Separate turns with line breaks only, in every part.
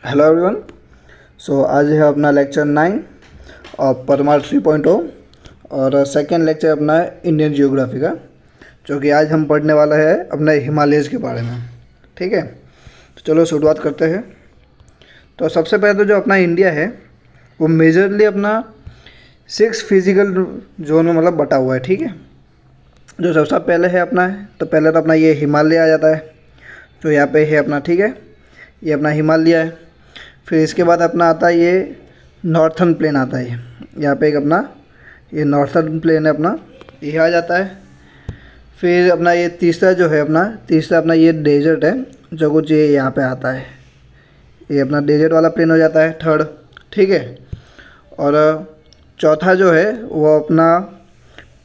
Hello everyone. आज है अपना लेक्चर 9 और परमार 3.0 और सेकेंड लेक्चर अपना है इंडियन जियोग्राफी का, जो कि आज हम पढ़ने वाला है अपने हिमालयज़ के बारे में। ठीक है, तो चलो शुरुआत करते हैं। तो सबसे पहले तो जो अपना इंडिया है वो मेजरली अपना 6 फिजिकल जोन में मतलब बटा हुआ है। ठीक है, जो सबसे पहले है अपना है तो पहले तो अपना ये हिमालय आ जाता है, जो यहाँ पे है अपना। ठीक है, ये अपना हिमालय है। फिर इसके बाद अपना आता है ये नॉर्थर्न प्लेन आता है, यहाँ पे एक अपना ये नॉर्थर्न प्लेन है अपना, ये आ जाता है। फिर अपना ये तीसरा जो है अपना ये डेजर्ट है, जो कुछ ये यहाँ पे आता है, ये अपना डेजर्ट वाला प्लेन हो जाता है थर्ड। ठीक है, और चौथा जो है वो अपना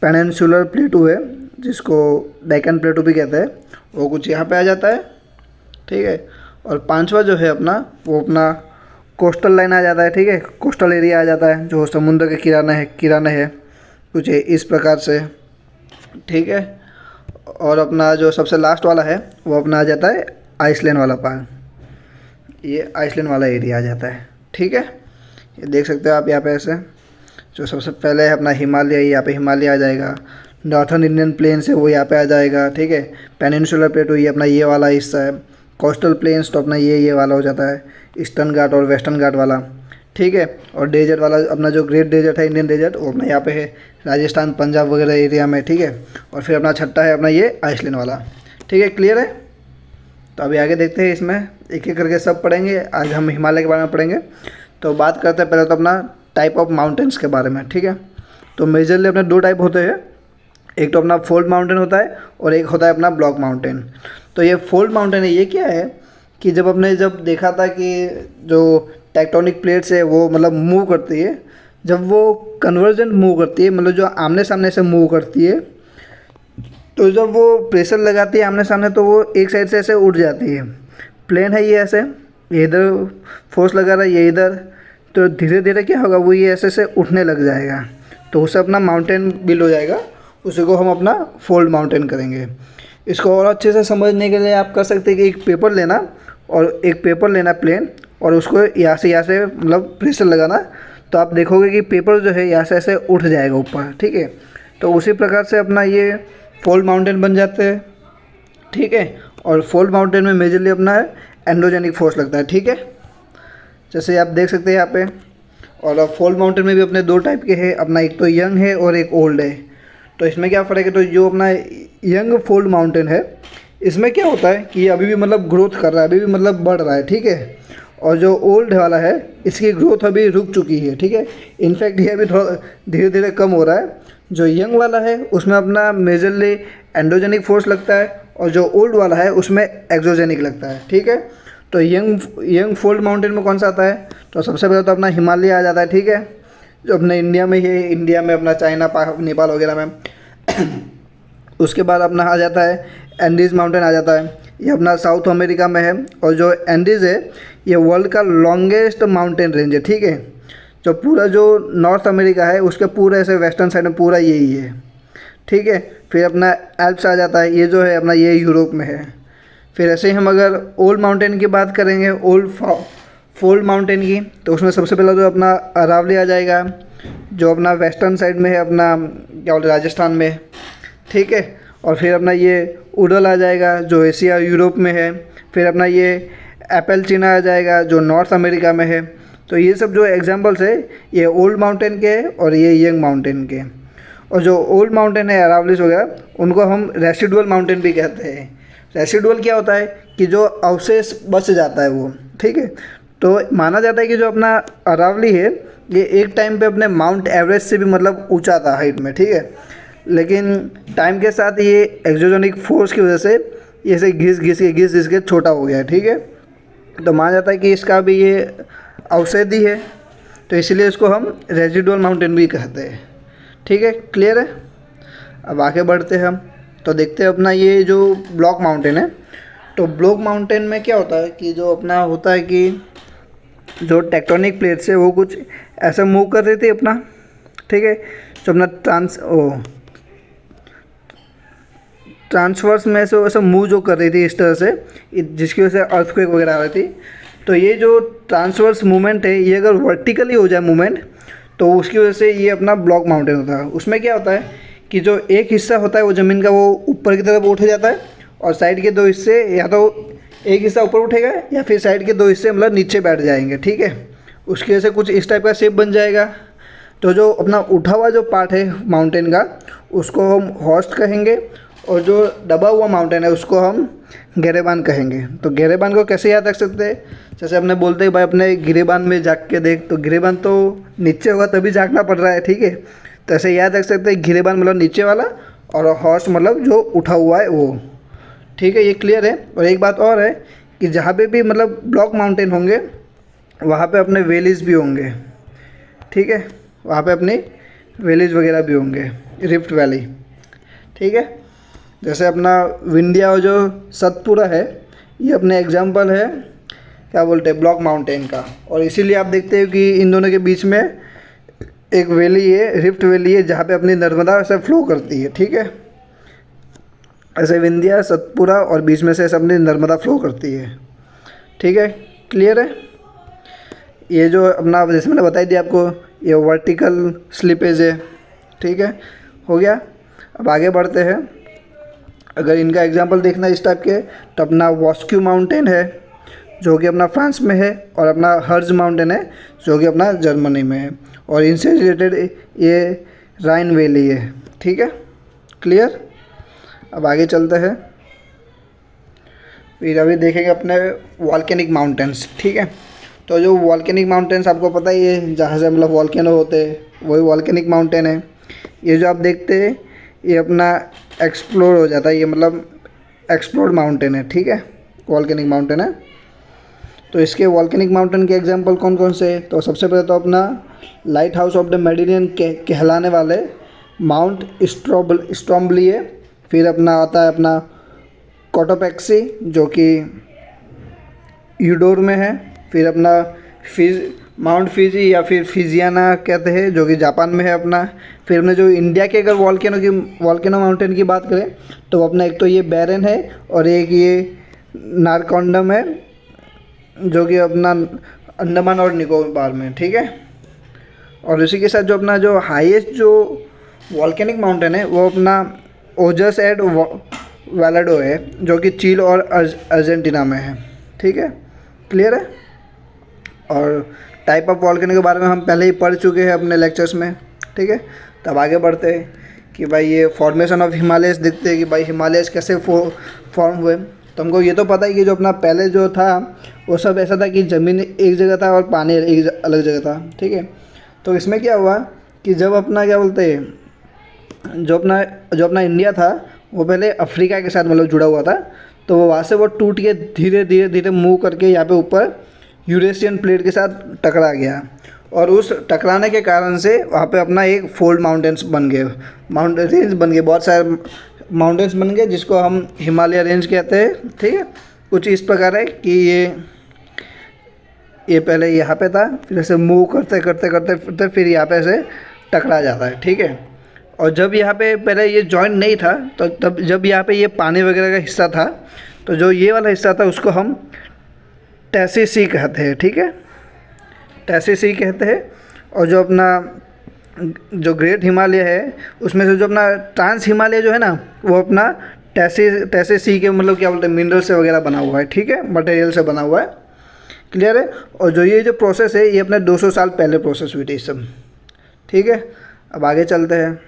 पेनिनसुलर प्लेटू है, जिसको डेक्कन प्लेटू भी कहते हैं, वो कुछ यहाँ पे आ जाता है। ठीक है, और पांचवा जो है अपना वो अपना कोस्टल लाइन आ जाता है। ठीक है, कोस्टल एरिया आ जाता है, जो समुद्र के किराने है कुछ इस प्रकार से। ठीक है, और अपना जो सबसे लास्ट वाला है वो अपना आ जाता है आइसलैंड वाला पार्ट, ये आइसलैंड वाला एरिया आ जाता है। ठीक है, ये देख सकते हो आप यहाँ पे ऐसे। जो सबसे पहले है अपना हिमालय, यहाँ पे हिमालय आ जाएगा। नॉर्थर्न इंडियन प्लेन से वो यहाँ पे आ जाएगा। ठीक है, पेनिनसुलर प्लेटू ये अपना ये वाला हिस्सा है। कोस्टल प्लेन्स तो अपना ये वाला हो जाता है, ईस्टर्न घाट और वेस्टर्न घाट वाला। ठीक है, और डेजर्ट वाला अपना जो ग्रेट डेजर्ट है, इंडियन डेजर्ट, वो अपना यहाँ पे है राजस्थान पंजाब वगैरह एरिया में। ठीक है, और फिर अपना छठा है अपना ये आइसलैंड वाला। ठीक है, क्लियर है। तो अभी आगे देखते हैं, इसमें एक एक करके सब पढ़ेंगे। आज हम हिमालय के बारे में पढ़ेंगे। तो बात करते हैं पहले तो अपना टाइप ऑफ माउंटेन्स के बारे में। ठीक है, तो मेजरली अपने दो टाइप होते हैं, एक तो अपना फोल्ड माउंटेन होता है और एक होता है अपना ब्लॉक माउंटेन। तो ये फोल्ड माउंटेन है, ये क्या है कि जब देखा था कि जो टेक्टोनिक प्लेट्स है वो मतलब मूव करती है, जब वो कन्वर्जेंट मूव करती है, मतलब जो आमने सामने से मूव करती है, तो जब वो प्रेशर लगाती है आमने सामने तो वो एक साइड से ऐसे उठ जाती है। प्लेन है ये ऐसे, ये इधर फोर्स लगा रहा है, ये इधर, तो धीरे धीरे क्या होगा, वो ये ऐसे से उठने लग जाएगा, तो उससे अपना माउंटेन बिल्ड हो जाएगा। उसी को हम अपना फोल्ड माउंटेन करेंगे। इसको और अच्छे से समझने के लिए आप कर सकते हैं कि एक पेपर लेना प्लेन, और उसको यहाँ से मतलब प्रेशर लगाना, तो आप देखोगे कि पेपर जो है यहाँ से ऐसे उठ जाएगा ऊपर। ठीक है, तो उसी प्रकार से अपना ये फोल्ड माउंटेन बन जाते हैं। ठीक है, और फोल्ड माउंटेन में मेजरली अपना है एंडोजेनिक फोर्स लगता है। ठीक है, जैसे आप देख सकते हैं यहाँ पे। और फोल्ड माउंटेन में भी अपने दो टाइप के हैं, अपना एक तो यंग है और एक ओल्ड है। तो इसमें क्या फ़र्क है, तो जो अपना यंग फोल्ड माउंटेन है, इसमें क्या होता है कि ये अभी भी मतलब ग्रोथ कर रहा है, अभी भी मतलब बढ़ रहा है। ठीक है, और जो ओल्ड वाला है इसकी ग्रोथ अभी रुक चुकी है। ठीक है, इनफैक्ट ये अभी थोड़ा धीरे धीरे कम हो रहा है। जो यंग वाला है उसमें अपना मेजरली एंडोजेनिक फोर्स लगता है, और जो ओल्ड वाला है उसमें एक्सोजेनिक लगता है। ठीक है, तो यंग फोल्ड माउंटेन में कौन सा आता है, तो सबसे पहले तो अपना हिमालय आ जाता है। ठीक है, जो अपने इंडिया में है, इंडिया में अपना चाइना नेपाल वगैरह में। उसके बाद अपना आ जाता है एंडीज़ माउंटेन आ जाता है, ये अपना साउथ अमेरिका में है। और जो एंडीज़ है ये वर्ल्ड का लॉन्गेस्ट माउंटेन रेंज है। ठीक है, जो पूरा जो नॉर्थ अमेरिका है उसके पूरे ऐसे वेस्टर्न साइड में पूरा यही है। ठीक है, फिर अपना एल्प्स आ जाता है, ये जो है अपना ये यूरोप में है। फिर ऐसे ही हम अगर ओल्ड माउंटेन की बात करेंगे, फोल्ड माउंटेन की, तो उसमें सबसे पहला जो अपना अरावली आ जाएगा, जो अपना वेस्टर्न साइड में है, अपना क्या बोलते राजस्थान में। ठीक है, और फिर अपना ये उडल आ जाएगा जो एशिया यूरोप में है। फिर अपना ये एपेलचिना आ जाएगा जो नॉर्थ अमेरिका में है। तो ये सब जो एग्जांपल्स है ये ओल्ड माउंटेन के और ये यंग माउंटेन के। और जो ओल्ड माउंटेन है अरावलीज वगैरह, उनको हम रेसिडुअल माउंटेन भी कहते हैं। रेसिडुअल क्या होता है कि जो अवशेष बच जाता है वो। ठीक है, तो माना जाता है कि जो अपना अरावली है ये एक टाइम पे अपने माउंट एवरेस्ट से भी मतलब ऊंचा था हाइट में। ठीक है, लेकिन टाइम के साथ ये एक्सोजेनिक फोर्स की वजह से ये से घिस के छोटा हो गया है। ठीक है, तो माना जाता है कि इसका भी ये औषधि है, तो इसलिए इसको हम रेजिडुअल माउंटेन भी कहते हैं। ठीक है, क्लियर है। अब आगे बढ़ते हैं हम, तो देखते हैं अपना ये जो ब्लॉक माउंटेन है। तो ब्लॉक माउंटेन में क्या होता है कि जो अपना होता है कि जो टेक्टोनिक प्लेट्स है वो कुछ ऐसे मूव कर रही थी अपना। ठीक है, जो अपना ट्रांसवर्स में से वैसे मूव जो कर रही थी इस तरह से, जिसकी वजह से अर्थक्वेक वगैरह आ रही थी। तो ये जो ट्रांसवर्स मूवमेंट है, ये अगर वर्टिकली हो जाए मूवमेंट, तो उसकी वजह से ये अपना ब्लॉक माउंटेन होता है। उसमें क्या होता है कि जो एक हिस्सा होता है वो ज़मीन का, वो ऊपर की तरफ उठ जाता है, और साइड के 2 हिस्से, या तो एक हिस्सा ऊपर उठेगा या फिर साइड के 2 हिस्से मतलब नीचे बैठ जाएंगे, ठीक है। उसकी वजह से कुछ इस टाइप का शेप बन जाएगा। तो जो अपना उठा हुआ जो पार्ट है माउंटेन का, उसको हम हॉर्स्ट कहेंगे, और जो दबा हुआ माउंटेन है उसको हम गिरेबान कहेंगे। तो गिरेबान को कैसे याद रख सकते हैं? जैसे अपने बोलते हैं भाई अपने गिरेबान में झाँक के देख, तो गिरेबान तो नीचे होगा तभी झाँकना पड़ रहा है, ठीक है। तो ऐसे याद रख सकते हैं, गिरेबान मतलब नीचे वाला, और हॉर्स मतलब जो उठा हुआ है वो, ठीक है। ये क्लियर है। और एक बात और है कि जहाँ पे भी मतलब ब्लॉक माउंटेन होंगे वहाँ पे अपने वैलीज़ भी होंगे, ठीक है। वहाँ पे अपनी वैलीज़ वगैरह भी होंगे, रिफ्ट वैली, ठीक है। जैसे अपना विंध्या और जो सतपुड़ा है, ये अपने एग्जाम्पल है क्या बोलते हैं, ब्लॉक माउंटेन का। और इसीलिए आप देखते हो कि इन दोनों के बीच में एक वैली है, रिफ्ट वैली है, जहाँ पे अपनी नर्मदा से फ्लो करती है, ठीक है। ऐसे विंध्या, सतपुड़ा और बीच में से ऐसे अपनी नर्मदा फ्लो करती है, ठीक है। क्लियर है। ये जो अपना जैसे मैंने बताई दिया आपको, ये वर्टिकल स्लिपेज है, ठीक है। हो गया। अब आगे बढ़ते हैं। अगर इनका एग्जांपल देखना इस टाइप के, तो अपना वॉस्क्यू माउंटेन है जो कि अपना फ्रांस में है, और अपना हर्ज माउंटेन है जो कि अपना जर्मनी में है, और इनसे रिलेटेड ये राइन वैली है, ठीक है। क्लियर। अब आगे चलते हैं। फिर अभी देखेंगे अपने वॉल्केनिक माउंटेन्स, ठीक है। तो जो वॉल्केनिक माउंटेन्स आपको पता ही है, जहाँ से मतलब वॉल्केनो होते हैं वही वॉल्केनिक माउंटेन है। ये जो आप देखते हैं ये अपना एक्सप्लोर हो जाता है, ये मतलब एक्सप्लोर्ड माउंटेन है, ठीक है, वॉल्केनिक माउंटेन है। तो इसके वॉल्केनिक माउंटेन के एग्जांपल कौन कौन से? तो सबसे पहले तो अपना light house of the Mediterranean कहलाने वाले माउंट स्ट्रॉम्बली है। फिर अपना आता है अपना कोटोपेक्सी जो कि यूडोर में है। फिर अपना माउंट फिजी या फिर फिजियाना कहते हैं जो कि जापान में है अपना। फिर अपने जो इंडिया के अगर वॉल्केनो माउंटेन की बात करें तो अपना एक तो ये बैरन है और एक ये नारकोंडम है जो कि अपना अंडमान और निकोबार में, ठीक है। और इसी के साथ जो अपना जो हाईएस्ट जो वॉल्केनिक माउंटेन है वो अपना ओजस एड वैलाडो है जो कि चिली और अर्जेंटीना में है, ठीक है। क्लियर है। और टाइप ऑफ वॉल्केनो के बारे में हम पहले ही पढ़ चुके हैं अपने लेक्चर्स में, ठीक है। तब आगे बढ़ते हैं कि भाई ये फॉर्मेशन ऑफ हिमालयस देखते हैं कि भाई हिमालयस कैसे फॉर्म हुए। तो हमको ये तो पता ही कि जो अपना पहले जो था वो सब ऐसा था कि ज़मीन एक जगह था और पानी एक अलग जगह था, ठीक है। तो इसमें क्या हुआ कि जब अपना क्या बोलते हैं जो अपना इंडिया था वो पहले अफ्रीका के साथ मतलब जुड़ा हुआ था, तो वो वहाँ से वो टूट के धीरे धीरे मूव करके यहाँ पे ऊपर यूरेशियन प्लेट के साथ टकरा गया। और उस टकराने के कारण से वहाँ पे अपना एक फोल्ड माउंटेन्स बन गए, माउंटेन रेंज बन गए, बहुत सारे माउंटेन्स बन गए जिसको हम हिमालय रेंज कहते हैं, ठीक है। कुछ इस प्रकार है कि ये पहले यहाँ पे था, फिर ऐसे मूव करते करते करते करते फिर यहाँ पे से टकरा जाता है, ठीक है। और जब यहाँ पे पहले ये जॉइंट नहीं था तो तब जब यहाँ पे ये पानी वगैरह का हिस्सा था तो जो ये वाला हिस्सा था उसको हम टैसी सी कहते हैं, ठीक है, टैसी सी कहते हैं। और जो अपना जो ग्रेट हिमालय है उसमें से जो अपना ट्रांस हिमालय जो है ना वो अपना टैसी सी के मतलब क्या बोलते हैं मिनरल से वगैरह बना हुआ है, ठीक है, मटेरियल से बना हुआ है। क्लियर है। और जो ये जो प्रोसेस है ये अपने 200 साल पहले प्रोसेस हुई थी सब, ठीक है। अब आगे चलते हैं।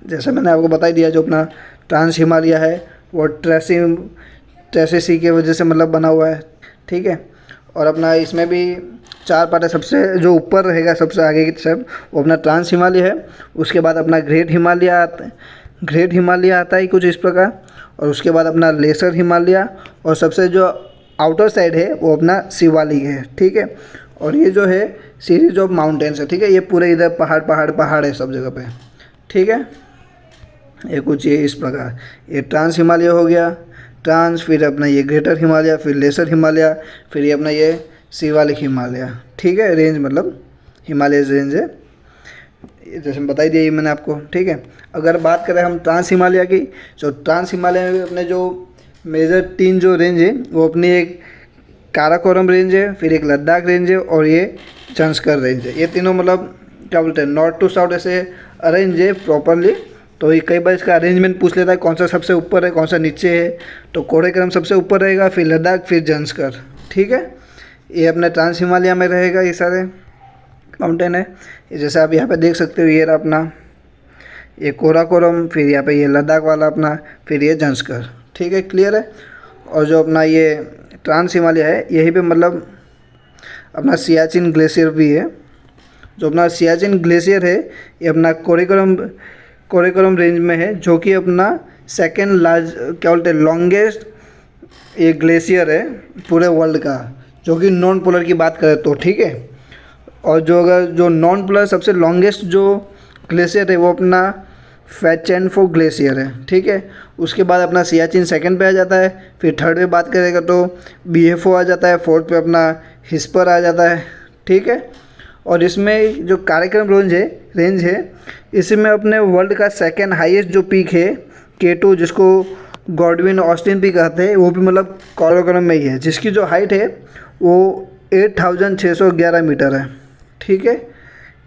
जैसे मैंने आपको बता ही दिया जो अपना ट्रांस हिमालय है वो ट्रेसी सी के वजह से मतलब बना हुआ है, ठीक है। और अपना इसमें भी 4 पार्ट है। सबसे जो ऊपर रहेगा सबसे आगे की सब वो अपना ट्रांस हिमालय है। उसके बाद अपना ग्रेट हिमालय आता है कुछ इस प्रकार। और उसके बाद अपना लेसर हिमालय, और सबसे जो आउटर साइड है वो अपना शिवालिक है, ठीक है। और ये जो है सीरीज ऑफ माउंटेन्स है, ठीक है। ये पूरे इधर पहाड़ है सब जगह पे, ठीक है। ये कुछ ये इस प्रकार ये ट्रांस हिमालय हो गया, ट्रांस, फिर अपना ये ग्रेटर हिमालय, फिर लेसर हिमालय, फिर ये अपना ये शिवालिक हिमालय, ठीक है। रेंज मतलब हिमालय रेंज है, जैसे बता ही दिया ये मैंने आपको, ठीक है। अगर बात करें हम ट्रांस हिमालय की, तो ट्रांस हिमालय में अपने जो मेजर 3 जो रेंज है वो अपनी एक काराकोरम रेंज है, फिर एक लद्दाख रेंज है और ये जंस्कर रेंज है। ये तीनों मतलब क्या बोलते हैं, नॉर्थ टू साउथ ऐसे अरेंज है प्रॉपरली। तो ये कई बार इसका अरेंजमेंट पूछ लेता है कौन सा सबसे ऊपर है कौन सा नीचे है। तो कोडेकरम सबसे ऊपर रहेगा, फिर लद्दाख, फिर जंस्कर। ठीक है, ये अपने ट्रांस हिमालय में रहेगा, ये सारे माउंटेन है। जैसे आप यहाँ पे देख सकते हो, ये रहा अपना ये काराकोरम, फिर यहाँ पे ये लद्दाख वाला अपना, फिर ये जंस्कर। ठीक है, क्लियर है। और जो अपना ये ट्रांस हिमालय है, यहीं पे मतलब अपना सियाचिन ग्लेशियर भी है। जो अपना सियाचिन ग्लेशियर है ये अपना कोरेकोरम रेंज में है, जो कि अपना सेकेंड लार्ज क्या बोलते हैं लॉन्गेस्ट ये ग्लेशियर है पूरे वर्ल्ड का, जो कि नॉन पोलर की बात करें तो। ठीक है, और जो अगर जो नॉन पोलर सबसे लॉन्गेस्ट जो ग्लेशियर है वो अपना फैचेनफो ग्लेशियर है। ठीक है, उसके बाद अपना सियाचिन सेकंड पे आ जाता है, फिर थर्ड पे बात करेगा तो बीएफओ आ जाता है, फोर्थ पे अपना हिस्पर आ जाता है। ठीक है, और इसमें जो काराकोरम रेंज है इसमें अपने वर्ल्ड का सेकंड हाईएस्ट जो पीक है K2, जिसको गॉडविन ऑस्टिन पीक कहते हैं, वो भी मतलब काराकोरम में ही है, जिसकी जो हाइट है वो 8611 मीटर है। ठीक है,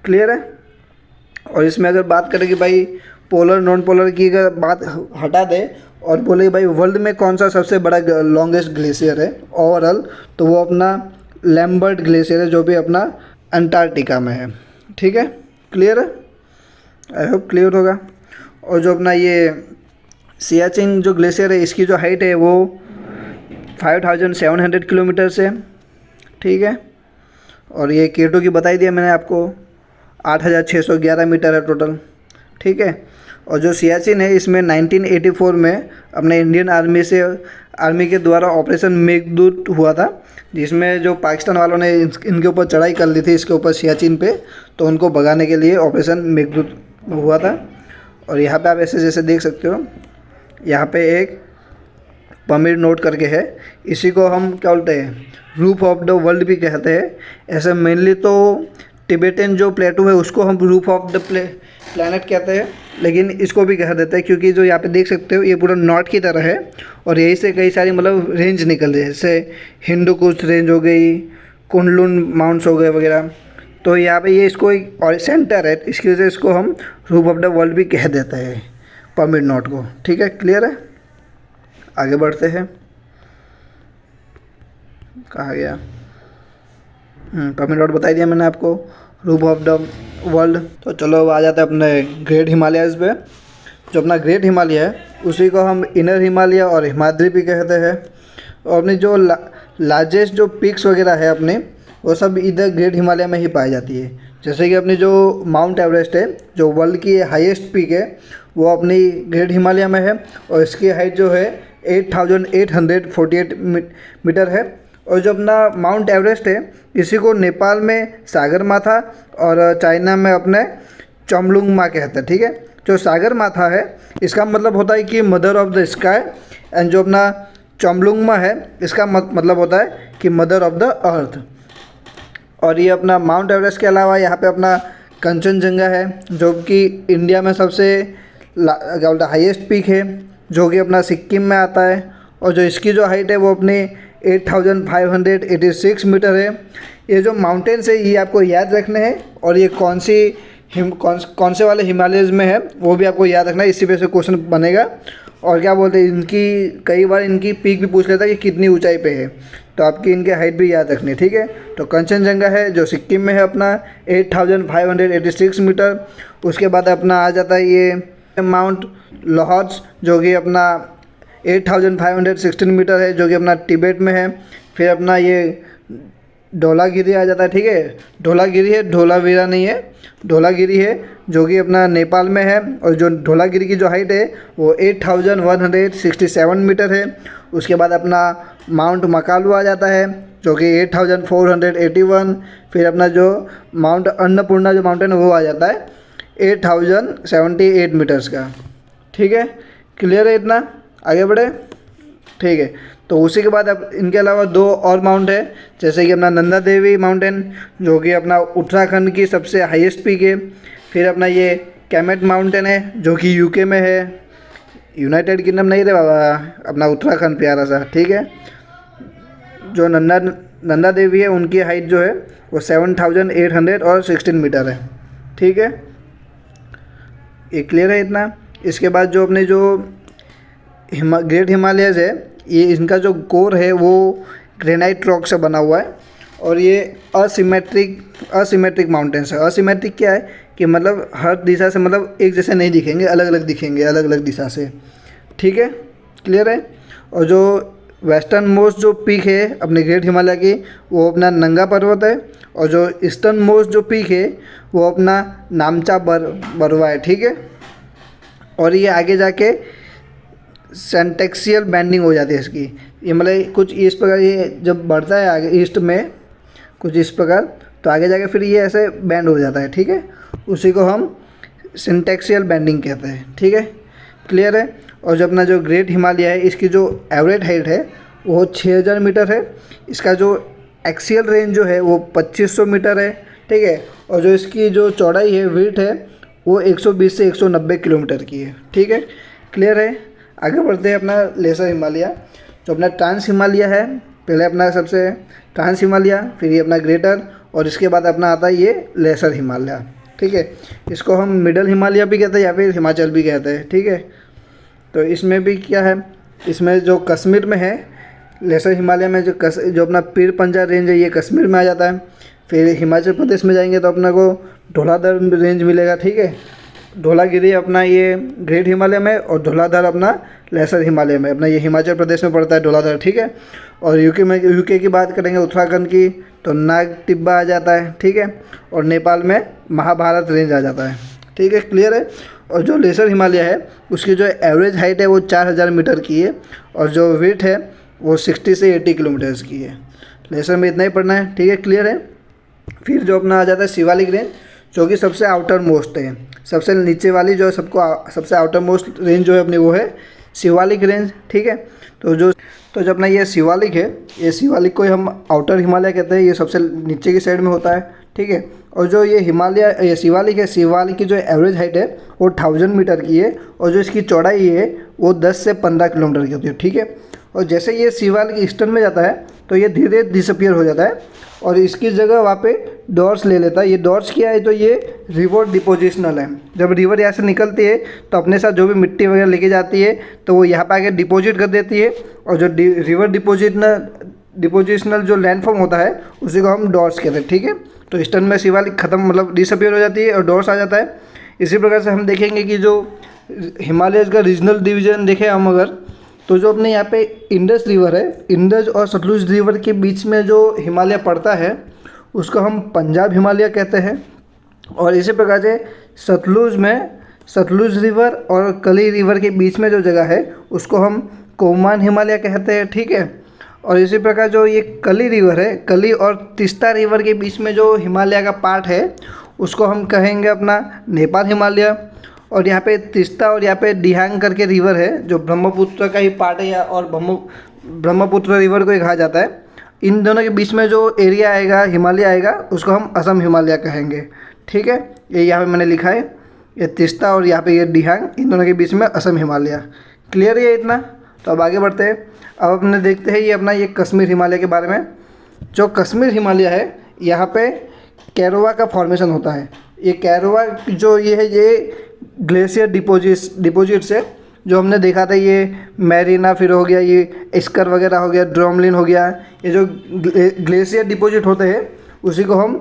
क्लियर है। और इसमें अगर बात करें कि भाई पोलर नॉन पोलर की अगर बात हटा दे और बोले भाई वर्ल्ड में कौन सा सबसे बड़ा लॉन्गेस्ट ग्लेशियर है ओवरऑल, तो वो अपना लैम्बर्ट ग्लेशियर है, जो भी अपना अंटार्कटिका में है। ठीक है, क्लियर है, आई होप क्लियर होगा। और जो अपना ये सियाचिन जो ग्लेशियर है इसकी जो हाइट है वो 5700 किलोमीटर से। ठीक है, और ये K2 की बताई दिया मैंने आपको, 8611 मीटर है टोटल। ठीक है, और जो सियाचिन है इसमें 1984 में अपने इंडियन आर्मी के द्वारा ऑपरेशन मेघदूत हुआ था, जिसमें जो पाकिस्तान वालों ने इनके ऊपर चढ़ाई कर ली थी, इसके ऊपर सियाचिन पे, तो उनको भगाने के लिए ऑपरेशन मेघदूत हुआ था। और यहाँ पे आप ऐसे जैसे देख सकते हो, यहाँ पे एक पमीर नोट करके है, इसी को हम क्या बोलते हैं रूफ ऑफ द वर्ल्ड भी कहते हैं। ऐसे मेनली तो टिबेटन जो प्लेटू है उसको हम रूफ ऑफ द प्लैनेट कहते हैं, लेकिन इसको भी कह देते हैं क्योंकि जो यहाँ पे देख सकते हो ये पूरा नॉर्थ की तरह है और यहीं से कई सारी मतलब रेंज निकल रही है, जैसे हिंदू कुश रेंज हो गई, कुनलुन माउंट्स हो गए वगैरह। तो यहाँ पे ये इसको एक और सेंटर है, इसकी वजह से इसको हम रूफ ऑफ द वर्ल्ड भी कह देते हैं पमीर नोट को। ठीक है, क्लियर है, आगे बढ़ते हैं। कहाँ गया, पमीर नोट बताई दिया मैंने आपको, रूफ ऑफ द वर्ल्ड। तो चलो अब आ जाते हैं अपने ग्रेट हिमालयस पे। जो अपना ग्रेट हिमालय है उसी को हम इनर हिमालय और हिमाद्री भी कहते हैं। और अपनी जो लार्जेस्ट जो पीक्स वगैरह है अपने, वो सब इधर ग्रेट हिमालय में ही पाई जाती है। जैसे कि अपनी जो माउंट एवरेस्ट है, जो वर्ल्ड की हाईएस्ट पीक है, वो अपनी ग्रेट हिमालय में है और इसकी हाइट जो है 8848 मीटर है। और जो अपना माउंट एवरेस्ट है इसी को नेपाल में सागर माथा और चाइना में अपने चोमलुंगमा कहते हैं। ठीक है, जो सागर माथा है इसका मतलब होता है कि mother of the sky, and जो अपना चोमलुंगमा है इसका मतलब होता है कि मदर ऑफ द अर्थ। और ये अपना माउंट एवरेस्ट के अलावा यहाँ पे अपना कंचनजंगा है, जो कि इंडिया में सबसे क्या बोलते हाईएस्ट पीक है, जो कि अपना सिक्किम में आता है। और जो इसकी जो हाइट है वो अपनी 8586 मीटर है। ये जो माउंटेन्स है ये आपको याद रखने हैं, और ये कौन से वाले हिमालयज़ में है वो भी आपको याद रखना है, इसी पे से क्वेश्चन बनेगा। और क्या बोलते हैं इनकी कई बार इनकी पीक भी पूछ लेता है कि कितनी ऊंचाई पे है, तो आपकी इनके हाइट भी याद रखनी है। ठीक है, तो कंचनजंगा है जो सिक्किम में है अपना 8586 मीटर। उसके बाद अपना आ जाता है ये माउंट लोहर्स, जो कि अपना 8516 मीटर है, जो कि अपना तिब्बत में है। फिर अपना ये धौलागिरी आ जाता है। ठीक है, धौलागिरी है, धौलावीरा नहीं है, धौलागिरी है, जो कि अपना नेपाल में है। और जो धौलागिरी की जो हाइट है वो 8167 मीटर है। उसके बाद अपना माउंट मकालू आ जाता है, जो कि 8481। फिर अपना जो माउंट अन्नपूर्णा जो माउंटेन है वो आ जाता है 8078 मीटर्स का। ठीक है, क्लियर है, इतना आगे बढ़े। ठीक है, तो उसी के बाद अब इनके अलावा दो और माउंट है, जैसे कि अपना नंदा देवी माउंटेन, जो कि अपना उत्तराखंड की सबसे हाईएस्ट पीक है। फिर अपना ये कैमेट माउंटेन है, जो कि यूके में है, यूनाइटेड किंगडम नहीं रे बाबा, अपना उत्तराखंड प्यारा सा। ठीक है, जो नंदा देवी है उनकी हाइट जो है वो 7,816 मीटर है। ठीक है, ये क्लियर है इतना। इसके बाद जो अपने जो ग्रेट हिमालयज़ है, ये इनका जो कोर है वो ग्रेनाइट रॉक से बना हुआ है और ये असिमेट्रिक माउंटेन्स है। असिमेट्रिक क्या है कि मतलब हर दिशा से मतलब एक जैसे नहीं दिखेंगे, अलग अलग दिखेंगे, अलग अलग दिशा से। ठीक है, क्लियर है। और जो वेस्टर्न मोस्ट जो पीक है अपने ग्रेट हिमालय की वो अपना नंगा पर्वत है और जो ईस्टर्न मोस्ट जो पीक है वो अपना नामचा बरवा है। ठीक है, और ये आगे जाके सेंटेक्सियल बैंडिंग हो जाती है इसकी। ये मतलब कुछ इस प्रकार ये जब बढ़ता है आगे ईस्ट में कुछ इस प्रकार, तो आगे जाके फिर ये ऐसे बैंड हो जाता है। ठीक है, उसी को हम सिंटेक्सियल बैंडिंग कहते हैं। ठीक है, क्लियर है। और जो अपना जो ग्रेट हिमालय है इसकी जो एवरेज हाइट है वो 6,000 मीटर है। इसका जो एक्सियल रेंज जो है वो 2500 मीटर है। ठीक है, और जो इसकी जो चौड़ाई है विड्थ है वो 120 से 190 किलोमीटर की है। ठीक है, क्लियर है। आगे बढ़ते हैं अपना लेसर हिमालय। जो अपना ट्रांस हिमालय है, पहले अपना सबसे ट्रांस हिमालय, फिर ये अपना ग्रेटर और इसके बाद अपना आता है ये लेसर हिमालय। ठीक है, इसको हम मिडल हिमालय भी कहते हैं या फिर हिमाचल भी कहते हैं। ठीक है, तो इसमें भी क्या है, इसमें जो कश्मीर में है लेसर हिमालय में जो अपना पीर पंजाब रेंज है ये कश्मीर में आ जाता है। फिर हिमाचल प्रदेश में जाएंगे तो अपना को धौलाधर रेंज मिलेगा। ठीक है, धौलागिरी अपना ये ग्रेट हिमालय में और धौलाधर अपना लेसर हिमालय में, अपना ये हिमाचल प्रदेश में पड़ता है धौलाधर। ठीक है, और यूके की बात करेंगे उत्तराखंड की तो नाग टिब्बा आ जाता है। ठीक है, और नेपाल में महाभारत रेंज आ जाता है। ठीक है, क्लियर है। और जो लेसर हिमालय है उसकी जो एवरेज हाइट है वो 4,000 मीटर की है और जो वेट है वो 60 से 80 किलोमीटर्स की है। लेसर में इतना ही पढ़ना है। ठीक है, क्लियर है। फिर जो अपना आ जाता है शिवालिक रेंज, जो कि सबसे आउटर मोस्ट है, सबसे नीचे वाली जो सबसे आउटर मोस्ट रेंज जो है अपनी वो है शिवालिक रेंज। ठीक है, तो जो अपना ये शिवालिक है, ये शिवालिक को हम आउटर हिमालय कहते हैं, ये सबसे नीचे की साइड में होता है। ठीक है, और जो ये शिवालिक है, शिवालिक की जो एवरेज हाइट है वो 1000 मीटर की है और जो इसकी चौड़ाई है वो 10 से 15 किलोमीटर की होती है। ठीक है, और जैसे ये शिवालिक ईस्टर्न में जाता है तो ये धीरे धीरे डिसअपियर हो जाता है और इसकी जगह वहाँ पे डॉर्स ले लेता है। ये डॉर्स क्या है, तो ये रिवर डिपोजिशनल है। जब रिवर यहाँ से निकलती है तो अपने साथ जो भी मिट्टी वगैरह लेके जाती है तो वो यहाँ पे आके डिपॉजिट कर देती है और जो रिवर डिपोजिशनल जो लैंडफॉर्म होता है उसी को हम डॉर्स कहते हैं। ठीक है, तो ईस्टर्न में शिवालिक खत्म मतलब डिसअपियर हो जाती है और डॉर्स आ जाता है। इसी प्रकार से हम देखेंगे कि जो हिमालय का रीजनल डिवीजन देखें हम अगर, तो जो अपने यहाँ पे इंडस रिवर है, इंडस और सतलुज रिवर के बीच में जो हिमालय पड़ता है उसको हम पंजाब हिमालय कहते हैं। और इसी प्रकार से सतलुज रिवर और कली रिवर के बीच में जो जगह है उसको हम कोमान हिमालय कहते हैं। ठीक है, और इसी प्रकार जो ये कली रिवर है, कली और तीस्ता रिवर के बीच में जो हिमालय का पार्ट है उसको हम कहेंगे अपना नेपाल हिमालय। और यहाँ पे तीस्ता और यहाँ पे दिहांग करके रिवर है जो ब्रह्मपुत्र का ही पार्ट है और ब्रह्मपुत्र रिवर को ही कहा जाता है। इन दोनों के बीच में जो एरिया आएगा हिमालय आएगा उसको हम असम हिमालय कहेंगे। ठीक है, ये यहाँ पे मैंने लिखा है, ये तीस्ता और यहाँ पे ये दिहांग, इन दोनों के बीच में असम हिमालय। क्लियर है इतना। तो अब आगे बढ़ते हैं। अब अपने देखते हैं ये अपना ये कश्मीर हिमालय के बारे में। जो कश्मीर हिमालय है यहाँ पे कैरोवा का फॉर्मेशन होता है। ये कैरोवा जो ये है ये ग्लेशियर डिपोजिट से जो हमने देखा था, ये मैरिना फिर हो गया, ये इस्कर वगैरह हो गया, ड्रोमलिन हो गया, ये जो ग्लेशियर डिपोजिट होते हैं उसी को हम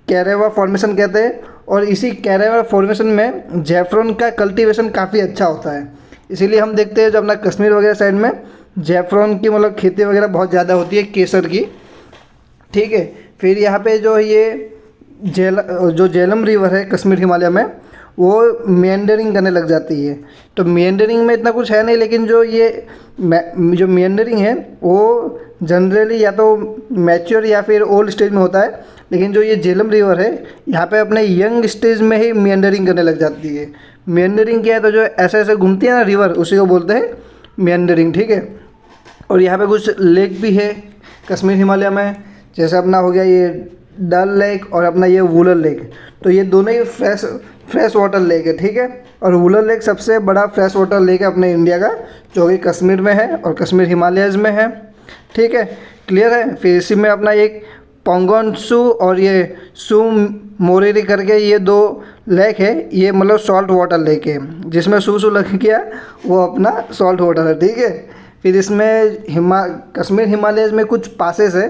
कैरेवा फॉर्मेशन कहते हैं। और इसी कैरेवा फॉर्मेशन में जैफरन का कल्टीवेशन काफ़ी अच्छा होता है, इसीलिए हम देखते हैं जो अपना कश्मीर वगैरह साइड में जैफरन की मतलब खेती वगैरह बहुत ज़्यादा होती है, केसर की। ठीक है, फिर यहाँ पे जो ये झेलम रिवर है कश्मीर हिमालय में वो मेंडरिंग करने लग जाती है। तो मेंडरिंग में इतना कुछ है नहीं, लेकिन जो मेंडरिंग है वो जनरली या तो मैच्योर या फिर ओल्ड स्टेज में होता है, लेकिन जो ये झेलम रिवर है यहाँ पे अपने यंग स्टेज में ही मेंडरिंग करने लग जाती है। मेंडरिंग क्या है, तो जो ऐसे ऐसे घूमती है ना रिवर, उसी को बोलते हैं मेंडरिंग। ठीक है, और यहाँ पे कुछ लेक भी है कश्मीर हिमालय में, जैसे अपना हो गया ये डल लेक और अपना ये वुलर लेक। तो ये दोनों ही फ्रेश वाटर लेक है। ठीक है, और वुलर लेक सबसे बड़ा फ्रेश वाटर लेक है अपने इंडिया का, जो कि कश्मीर में है और कश्मीर हिमालयज़ में है। ठीक है, क्लियर है। फिर इसी में अपना एक पोंगोंगसू और ये सू मोरिरी करके ये दो लेक है, ये मतलब सॉल्ट वाटर लेक है, जिसमें सू लग गया वो अपना सॉल्ट वाटर है, ठीक है। फिर इसमें कश्मीर हिमालय में कुछ पासेस है,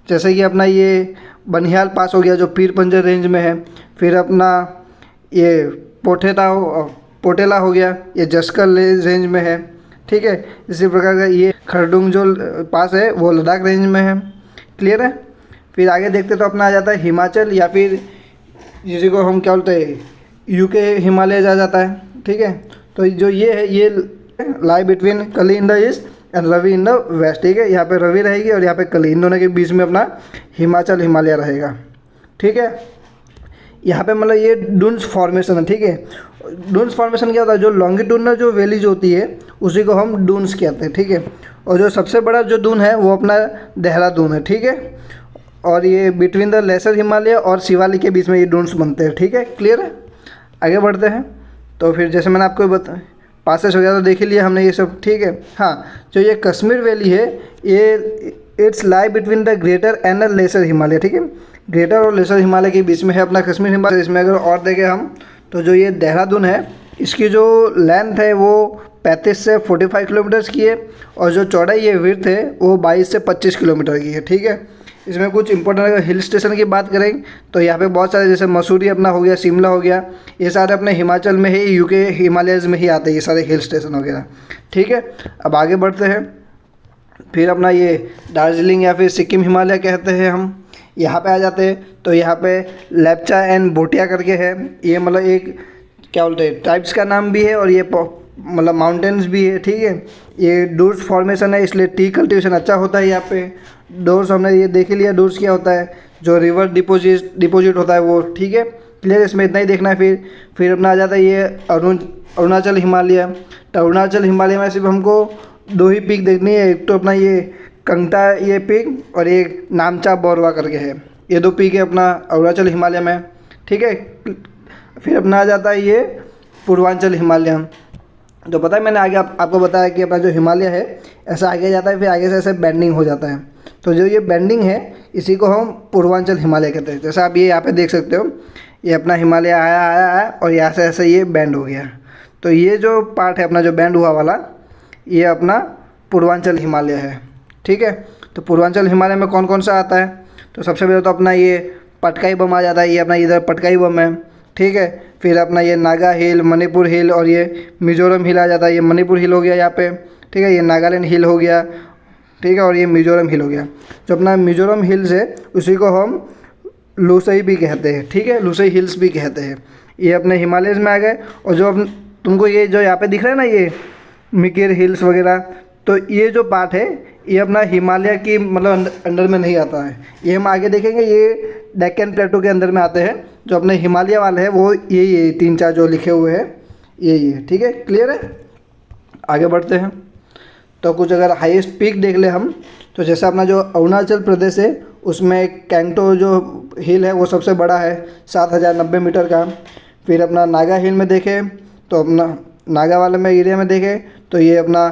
जैसे कि अपना ये बनिहाल पास हो गया जो पीर पंजर रेंज में है। फिर अपना ये पोटेला हो गया, ये जस्कर रेंज में है, ठीक है। इसी प्रकार का ये खरदुंग जो पास है वो लद्दाख रेंज में है, क्लियर है। फिर आगे देखते तो अपना आ जाता है हिमाचल, या फिर जिसी को हम क्या बोलते हैं यूके हिमालय आ जाता है, ठीक है। तो जो ये है ये lie between Kali in the east and Ravi in the west, ठीक है। यहाँ पे रवि रहेगी और यहाँ पे कली, इन दोनों के बीच में अपना हिमाचल हिमालय रहेगा, ठीक है। यहाँ पे मतलब ये डून्स फॉर्मेशन है, ठीक है। डून्स फॉर्मेशन क्या होता है, जो लॉन्गिट्यूडनल जो वैलीज होती है उसी को हम डून्स कहते हैं, ठीक है। और जो सबसे बड़ा जो डून है वो अपना देहरादून है, ठीक है। और ये बिटवीन द लेसर हिमालय और शिवालिक के बीच में ये डून्स बनते हैं, ठीक है, क्लियर है। आगे बढ़ते हैं। तो फिर जैसे मैंने आपको पासेस हो गया तो देख ही लिया हमने ये सब, ठीक है। हाँ, जो ये कश्मीर वैली है ये it's lie between the greater and the lesser Himalaya, ठीक है। ग्रेटर और लेसर हिमालय के बीच में है अपना कश्मीर हिमालय। इसमें अगर और देखें हम तो जो ये देहरादून है इसकी जो लेंथ है वो 35 से 45 किलोमीटर्स की है, और जो चौड़ाई ये विड्थ है वो 22 से 25 किलोमीटर की है, ठीक है। इसमें कुछ इंपॉर्टेंट अगर हिल स्टेशन की बात करें तो यहाँ पे बहुत सारे, जैसे मसूरी अपना हो गया, शिमला हो गया, ये सारे अपने हिमाचल में ही, यूके हिमालयज़ में ही आते हैं ये सारे हिल स्टेशन वगैरह, ठीक है। अब आगे बढ़ते हैं। फिर अपना ये दार्जिलिंग या फिर सिक्किम हिमालय कहते हैं हम, यहाँ पे आ जाते हैं। तो यहाँ पे लेप्चा एंड भोटिया करके है, ये मतलब एक क्या बोलते हैं टाइप्स का नाम भी है, और ये मतलब माउंटेन्स भी है, ठीक है। ये डूर्स फॉर्मेशन है, इसलिए टी कल्टीवेशन अच्छा होता है यहाँ पे। डोर्स हमने ये देख लिया, डोर्स क्या होता है, जो रिवर डिपोजिट होता है वो, ठीक है, क्लियर। इसमें इतना ही देखना है। फिर अपना आ जाता है ये अरुणाचल हिमालय। तो अरुणाचल हिमालय में सिर्फ हमको दो ही पीक देखनी है, एक तो अपना ये कंगटा ये पीक, और एक नामचा बोरवा करके है, ये दो पीक है अपना अरुणाचल हिमालय में, ठीक है। फिर अपना आ जाता है ये पूर्वांचल हिमालय। तो पता है मैंने आगे आपको बताया कि अपना जो हिमालय है ऐसा आगे जाता है, फिर आगे से ऐसे बेंडिंग हो जाता है। तो जो ये बेंडिंग है इसी को हम पूर्वांचल हिमालय कहते हैं। जैसे आप ये यहाँ पे देख सकते हो, ये अपना हिमालय आया और यहाँ से ऐसे ये बैंड हो गया। तो ये जो पार्ट है अपना जो बैंड हुआ वाला, ये अपना पूर्वांचल हिमालय है, ठीक है। तो पूर्वांचल हिमालय में कौन कौन सा आता है, तो सबसे पहले तो अपना ये पटकाई बम आ जाता है, ये अपना इधर पटकाई बम है, ठीक है। फिर अपना ये नागा हिल, मणिपुर हिल, और ये मिजोरम हिल आ जाता है। ये मणिपुर हिल हो गया यहाँ पे, ठीक है। ये नागालैंड हिल हो गया, ठीक है। और ये मिजोरम हिल हो गया। जो अपना मिजोरम हिल्स है उसी को हम लुसई भी कहते हैं, ठीक है, लुसई हिल्स भी कहते हैं। ये अपने हिमालयज़ में आ गए। और जो अब तुमको ये जो यहाँ पे दिख रहा है ना ये मिकिर हिल्स वगैरह, तो ये जो पार्ट है ये अपना हिमालय की मतलब अंडर में नहीं आता है। ये हम आगे देखेंगे, ये डेक्कन प्लेटो के अंदर में आते हैं। जो अपने हिमालय वाले हैं वो ये 3-4 जो लिखे हुए हैं ये है, ठीक है, क्लियर है। आगे बढ़ते हैं। तो कुछ अगर हाईएस्ट पीक देख ले हम, तो जैसा अपना जो अरुणाचल प्रदेश है उसमें कैंगटो जो हिल है वो सबसे बड़ा है, 7090 मीटर का। फिर अपना नागा हिल में देखें तो अपना नागा वाले में एरिया में देखें तो ये अपना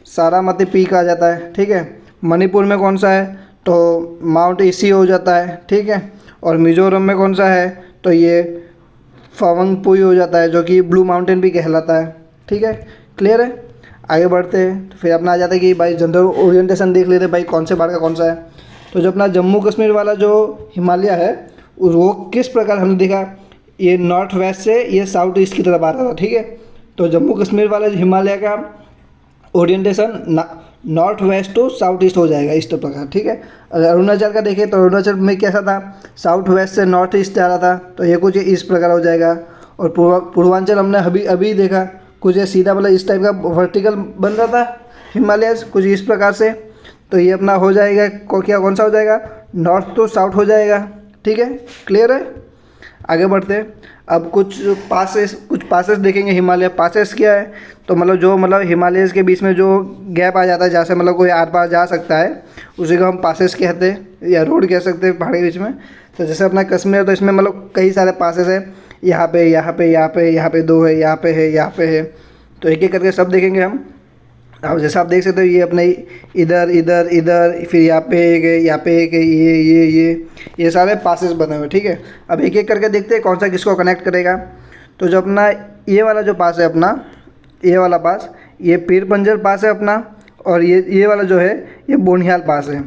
सारामती पीक आ जाता है, ठीक है। मणिपुर में कौन सा है तो माउंट ईसी हो जाता है, ठीक है। और मिजोरम में कौन सा है तो ये फवंगपुई हो जाता है, जो कि ब्लू माउंटेन भी कहलाता है, ठीक है, क्लियर है। आगे बढ़ते हैं। तो फिर अपना आ जाता है कि भाई जनरल ओरिएंटेशन देख लेते हैं भाई कौन से पार्ट का कौन सा है। तो जो अपना जम्मू कश्मीर वाला जो हिमालय है वो किस प्रकार हमने देखा, ये नॉर्थ वेस्ट से ये साउथ ईस्ट की तरफ आ रहा था, ठीक है। तो जम्मू कश्मीर वाला हिमालय का orientation north west to south east हो जाएगा इस प्रकार, ठीक है। अगर अरुणाचल का देखें तो अरुणाचल में कैसा था, साउथ वेस्ट से नॉर्थ ईस्ट जा रहा था, तो ये कुछ इस प्रकार हो जाएगा। और पूर्वांचल हमने अभी देखा, कुछ ये सीधा मतलब इस टाइप का वर्टिकल बन रहा था हिमालय कुछ इस प्रकार से। तो ये अपना हो जाएगा कौन सा हो जाएगा, नॉर्थ टू साउथ हो जाएगा, ठीक है, क्लियर है। आगे बढ़ते हैं। अब कुछ पासेस देखेंगे। हिमालय पासेस क्या है तो मतलब जो मतलब हिमालयस के बीच में जो गैप आ जाता है जहाँ से मतलब कोई आर पार जा सकता है उसी को हम पासेस कहते हैं या रोड कह सकते हैं पहाड़ के बीच में। तो जैसे अपना कश्मीर है तो इसमें मतलब कई सारे पासेस है, यहाँ पे 2 है, यहाँ पे है, यहाँ पे है। तो एक एक करके सब देखेंगे हम। अब जैसा आप देख सकते हो ये अपने इधर इधर इधर, फिर यहाँ पे एक है, यहाँ पे एक है, ये सारे पासेस बने हुए, ठीक है। अब एक एक करके देखते हैं कौन सा किसको कनेक्ट करेगा। तो जो अपना ये वाला जो पास है अपना, ये वाला पास, ये पीर पंजर पास है अपना, और ये वाला जो है ये बोनिहाल पास है।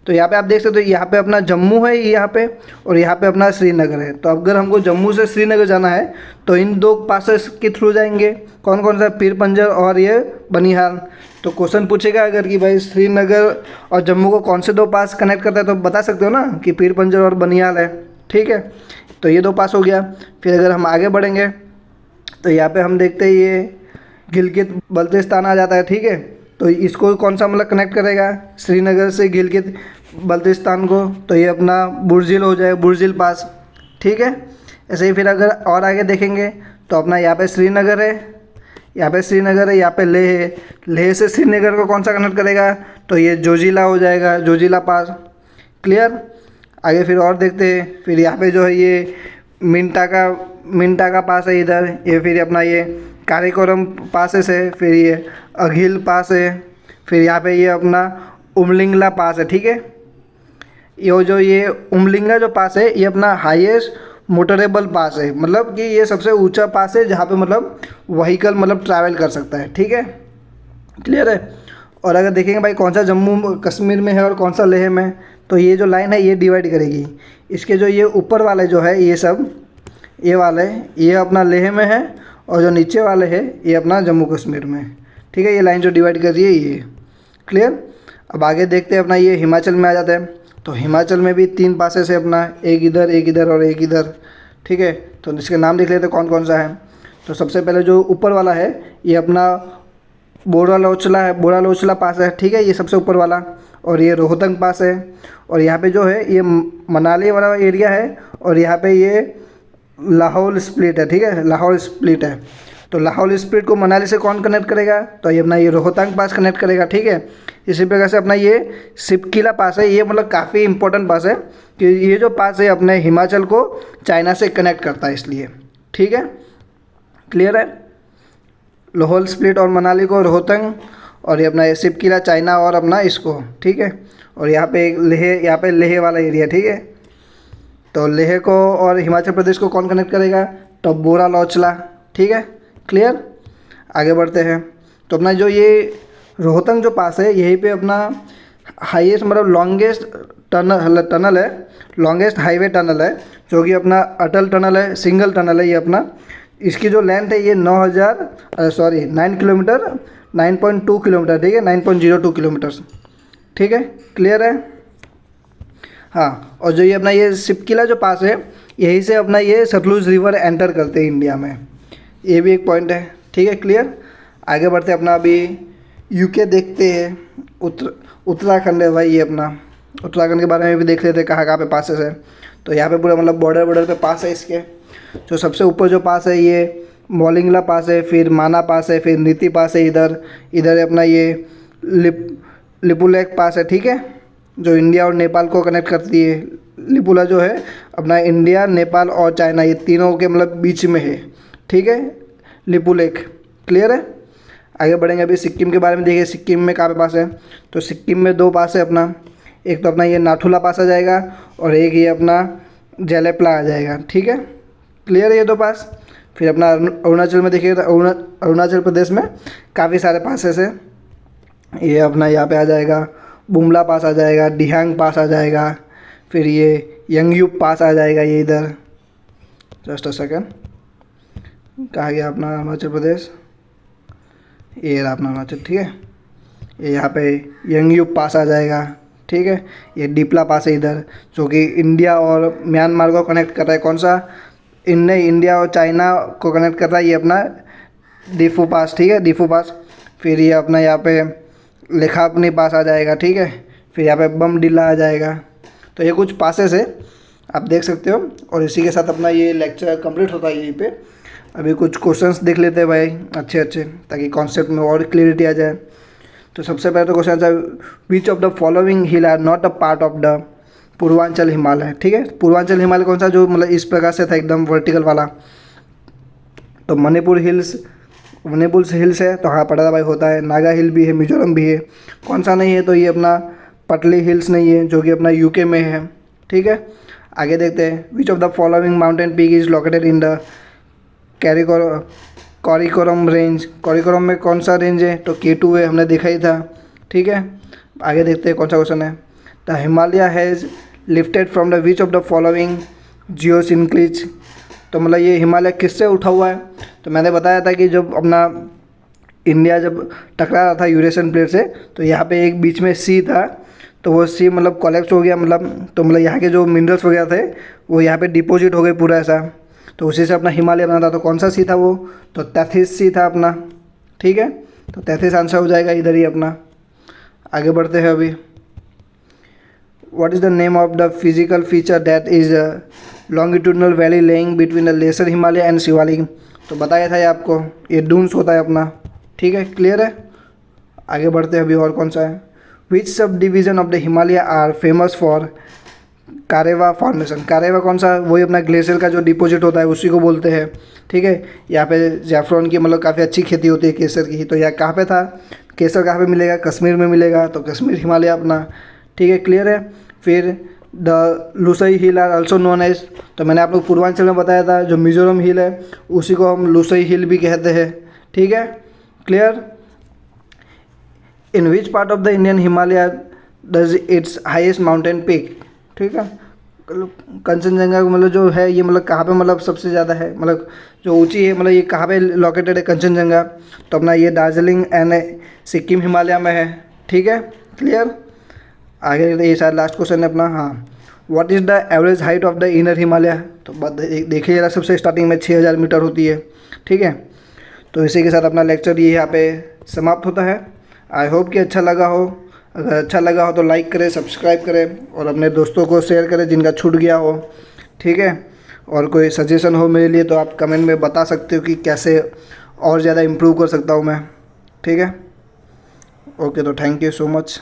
तो यहाँ पे आप देख सकते हो यहाँ पे अपना जम्मू है यहाँ पे, और यहाँ पे अपना श्रीनगर है। तो अगर हमको जम्मू से श्रीनगर जाना है तो इन दो पासेस के थ्रू जाएंगे। कौन कौन सा? पीर पंजर और ये बनिहाल। तो क्वेश्चन पूछेगा अगर कि भाई श्रीनगर और जम्मू को कौन से दो पास कनेक्ट करता है, तो बता सकते हो ना कि पीर पंजर और बनिहाल है, ठीक है। तो ये दो पास हो गया। फिर अगर हम आगे बढ़ेंगे तो यहाँ पे हम देखते हैं ये गिलगित बल्तिस्तान आ जाता है, ठीक है। तो इसको कौन सा मतलब कनेक्ट करेगा श्रीनगर से गिलगित बल्तिस्तान को? तो ये अपना बुर्जिल हो जाएगा, बुर्जिल पास, ठीक है। ऐसे ही फिर अगर और आगे देखेंगे तो अपना यहाँ पे श्रीनगर है, यहाँ पे श्रीनगर है, यहाँ पे लेह है। लेह से श्रीनगर को कौन सा कनेक्ट करेगा? तो ये जोजिला हो जाएगा, जोजिला पास, क्लियर। आगे फिर और देखते हैं। फिर यहाँ पे जो है ये मिंटा का पास है इधर, ये फिर अपना ये कारीकोरम पासेस है, फिर ये अघिल पास है, फिर यहाँ पे ये अपना उमलिंगला पास है, ठीक है। ये उमलिंगा जो पास है ये अपना हाईएस्ट मोटरेबल पास है, मतलब कि ये सबसे ऊंचा पास है जहाँ पे मतलब व्हीकल मतलब ट्रैवल कर सकता है, ठीक है, क्लियर है। और अगर देखेंगे भाई कौन सा जम्मू कश्मीर में है और कौन सा लेह में, तो ये जो लाइन है ये डिवाइड करेगी। इसके जो ये ऊपर वाले जो है ये सब, ये वाले ये अपना लेह में है, और जो नीचे वाले है ये अपना जम्मू कश्मीर में, ठीक है। ये लाइन जो डिवाइड कर रही है ये, क्लियर। अब आगे देखते हैं अपना ये हिमाचल में आ जाता है। तो हिमाचल में भी 3 पासेस है अपना, एक इधर और एक इधर, ठीक है। तो इसके नाम देख लेते हैं कौन कौन सा है। तो सबसे पहले जो ऊपर वाला है ये अपना बोरा लोचला पास है, ठीक है, ये सबसे ऊपर वाला। और ये रोहतंग पास है, और यहाँ पे जो है ये मनाली वाला एरिया है, और यहाँ पे ये लाहौल स्प्लिट है, ठीक है, लाहौल स्प्लिट है। तो लाहौल स्प्लिट को मनाली से कौन कनेक्ट करेगा? तो ये अपना ये रोहतंग पास कनेक्ट करेगा, ठीक है। इसी प्रकार से अपना ये सिपकिला पास है, ये मतलब काफ़ी इंपॉर्टेंट पास है कि ये जो पास है अपने हिमाचल को चाइना से कनेक्ट करता है, इसलिए, ठीक है, क्लियर है। लाहौल स्प्लिट और मनाली को रोहतंग, और ये अपना ये सिपकिला चाइना और अपना इसको, ठीक है। और यहाँ पे लेह वाला एरिया, ठीक है। तो लेह को और हिमाचल प्रदेश को कौन कनेक्ट करेगा? तो बोरा लोचला, ठीक है, क्लियर। आगे बढ़ते हैं। तो अपना जो ये रोहतंग जो पास है यहीं पे अपना हाईएस्ट मतलब लॉन्गेस्ट टनल है, लॉन्गेस्ट हाईवे टनल है, जो कि अपना अटल टनल है, सिंगल टनल है ये अपना। इसकी जो लेंथ है ये 9 किलोमीटर, 9.2 किलोमीटर, ठीक है, 9.02 किलोमीटर, ठीक है, क्लियर है। हाँ, और जो ये अपना ये सिपकिला जो पास है यहीं से अपना ये सतलुज रिवर एंटर करते हैं इंडिया में, ये भी एक पॉइंट है, ठीक है, क्लियर। आगे बढ़ते हैं अपना अभी यूके देखते हैं। उत्तराखंड है भाई, ये अपना उत्तराखंड के बारे में भी देख लेते हैं कहाँ कहाँ पे पासेस है। तो यहाँ पे पूरा मतलब बॉर्डर पे पास है इसके। जो सबसे ऊपर जो पास है ये मौलिंगला पास है, फिर माना पास है, फिर नीति पास है, इधर अपना ये लिपुलेख पास है, ठीक है, जो इंडिया और नेपाल को कनेक्ट करती है। लिपुला जो है अपना इंडिया, नेपाल और चाइना ये तीनों के मतलब बीच में है, ठीक है, लिपुलेख, क्लियर है। आगे बढ़ेंगे अभी सिक्किम के बारे में। देखिए सिक्किम में कहाँ पे पास है। तो सिक्किम में 2 पास है अपना, एक तो अपना ये नाथुला पास आ जाएगा और एक ये अपना जेलेपला आ जाएगा, ठीक है, क्लियर है ये 2 पास। फिर अपना अरुणाचल में देखिए तो अरुणाचल प्रदेश में काफ़ी सारे पासेस है। ये अपना यहाँ पे आ जाएगा बुमला पास आ जाएगा, डिहांग पास आ जाएगा, फिर ये यंगयूप पास आ जाएगा, ये इधर, जस्ट अ सेकेंड, कहाँ गया अपना अरुणाचल प्रदेश, ये रहा अपना अरुणाचल, ठीक है। ये यहाँ पे यंगयूप पास आ जाएगा, ठीक है। ये डिपला पास है इधर, जो कि इंडिया और म्यांमार को कनेक्ट कर रहा है। कौन सा? इंडिया और चाइना को कनेक्ट कर रहा है ये अपना डिफू पास, ठीक है, डिफू पास। फिर ये अपना यहाँ पे लेखापनी पास आ जाएगा, ठीक है। फिर यहाँ पे बमडिला आ जाएगा। तो ये कुछ पासेस है, आप देख सकते हो। और इसी के साथ अपना ये लेक्चर कंप्लीट होता है यहीं पे। अभी कुछ क्वेश्चंस देख लेते हैं भाई अच्छे, ताकि कॉन्सेप्ट में और क्लियरिटी आ जाए। तो सबसे पहले तो क्वेश्चन है which of the following hill are not a part of the Purvanchal Himalaya, ठीक है। पूर्वांचल हिमालय कौन सा, जो मतलब इस प्रकार से था एकदम वर्टिकल वाला। तो मणिपुर हिल्स वनेबुल्स हिल्स है तो हाँ पड़ा भाई होता है। नागा हिल भी है, मिजोरम भी है। कौन सा नहीं है तो ये अपना पटली हिल्स नहीं है जो कि अपना यूके में है। ठीक है, आगे देखते हैं। Which of the following mountain peak is located in the Karakoram range. Karakoram में कौन सा रेंज है तो K2 है, हमने देखा ही था। ठीक है, आगे देखते हैं कौन सा क्वेश्चन है। The Himalaya has lifted from the which of the following geosynclines. तो मतलब ये हिमालय किससे उठा हुआ है। तो मैंने बताया था कि जब अपना इंडिया जब टकरा रहा था यूरेशियन प्लेट से, तो यहाँ पे एक बीच में सी था, तो वो सी मतलब कोलैप्स हो गया, तो मतलब यहाँ के जो मिनरल्स वगैरह थे वो यहाँ पे डिपॉजिट हो गए पूरा ऐसा, तो उसी से अपना हिमालय बना था। तो कौन सा सी था वो, तो तैथिस सी था अपना। ठीक है, तो तैथिस आंसर हो जाएगा इधर ही अपना। आगे बढ़ते हैं अभी। What is the name of the physical feature that is longitudinal valley laying between the lesser Himalaya and Shivalik. तो बताया था ये आपको, ये डून्स होता है अपना। ठीक है, क्लियर है। आगे बढ़ते हैं अभी, और कौन सा है। Which subdivision of the Himalaya are famous for Karewa formation. Karewa कौन सा, वही अपना ग्लेशियर का जो डिपॉजिट होता है उसी को बोलते हैं। ठीक है, यहाँ पे जैफरॉन की मतलब काफ़ी अच्छी खेती होती है केसर की। तो यह कहाँ पे था, केसर कहाँ पे मिलेगा, कश्मीर में मिलेगा, तो कश्मीर हिमालय अपना। ठीक है, क्लियर है। फिर the Lushai hill are also known as, तो मैंने आप लोग पूर्वांचल में बताया था जो मिजोरम हिल है उसी को हम लुसई हिल भी कहते हैं। ठीक है, clear. In which part of the Indian Himalaya does it's highest mountain peak. ठीक है, कंचनजंगा मतलब जो है ये मतलब कहाँ पे मतलब सबसे ज़्यादा है, मतलब जो ऊंची है, मतलब ये कहाँ पे लोकेटेड है कंचनजंगा, तो अपना ये दार्जिलिंग एंड सिक्किम हिमालय में है। ठीक है, क्लियर। आगे ये शायद लास्ट क्वेश्चन है अपना। हाँ, what is the average height of the inner Himalaya. तो देखिए जरा, सबसे स्टार्टिंग में 6000 मीटर होती है। ठीक है, तो इसी के साथ अपना लेक्चर ये यहाँ पे समाप्त होता है। आई होप कि अच्छा लगा हो। अगर अच्छा लगा हो तो लाइक करें, सब्सक्राइब करें और अपने दोस्तों को शेयर करें जिनका छूट गया हो। ठीक है, और कोई सजेशन हो मेरे लिए तो आप कमेंट में बता सकते हो कि कैसे और ज़्यादा इम्प्रूव कर सकता हूँ मैं। ठीक है, ओके, तो थैंक यू सो मच।